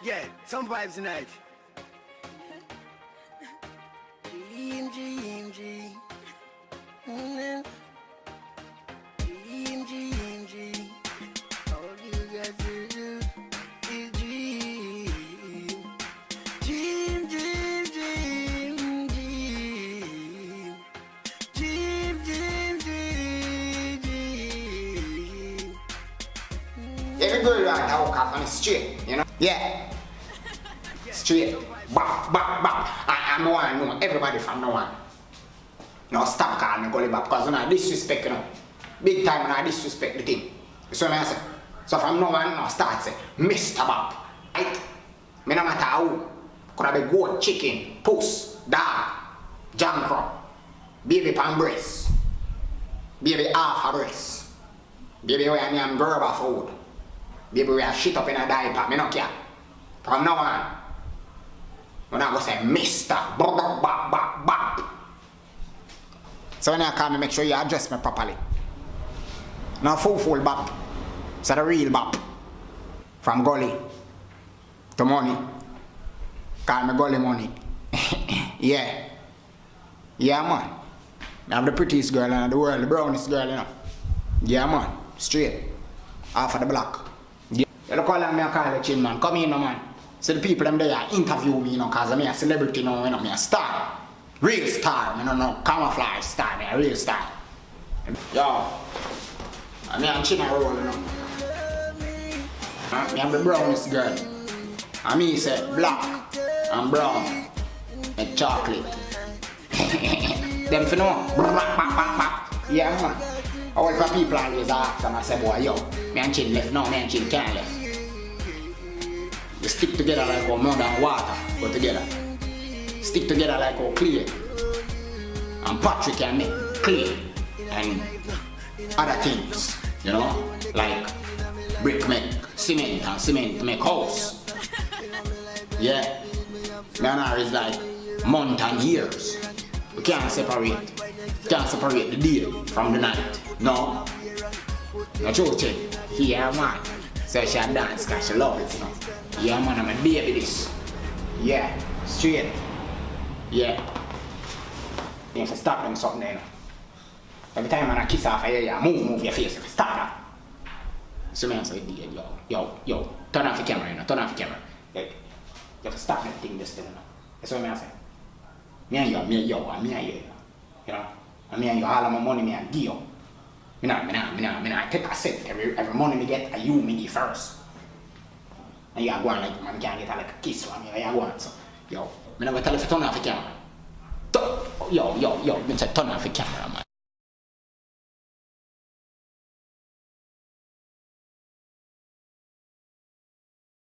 Yeah, some vibes tonight. Dream. Dream. All you got to do is dream. Dream. Every girl want to walk off on the street, you know? Yeah. Straight. Bop. I'm the one know everybody from now on. Now stop calling me Gully Bop because you know disrespect, you know. Big time and I disrespect the thing. You see what I say? So from now on, now start say, Mr. Bop. Right? Me no matter how. Could have be goat, chicken, puss, dog, jam crop, baby pan breast, baby half a breast, baby where I am verbal food, baby where I shit up in a diaper, me no care. From now on, when I go say Mr. Bop. So when I call me, make sure you address me properly. Now full bop. So the real bop. From Gully to money. Call me Gully money. Yeah. Yeah, man. I have the prettiest girl in the world, the brownest girl, you know. Yeah, man. Straight. Half of the block. Yeah. You look how long me I call the chin, man. Come in, man. So the people them there interview me, you know, cause I'm a celebrity, you know, I'm a star. Real star, I don't know, camouflage star, me a real star. Yo, I'm a chin roll, you know. Me have the brownest girl. And me say black and brown and chocolate. Them for know. Yeah, man. All the people always ask and I say, boy, yo, me and chin left, no, me and chin can't left. You stick together like how mud and water go together. Stick together like how clay and Patrick can make clay and other things, you know, like brick make cement and cement make house. Yeah, Leonard is like month and years. We can't separate the day from the night. No, no truth. Yeah, man. So she dance because she love it, you know. Yeah, man, I'm a baby this. Yeah, straight. Yeah. You have to stop them something there, you know. Every time I kiss off you, move your face. Stop that. So man say, yo, turn off the camera, you know. Turn off the camera. You have to stop that thing this thing, you know. That's what I say. Me and you, you know. And me and you, all of my money, me and give you. Me not take a cent. Every money me get, you me give first. And you are going like, man can't get like a kiss from me, you are going so. Yo, me never tell you to turn off the camera. Yo, me say turn off the camera, man.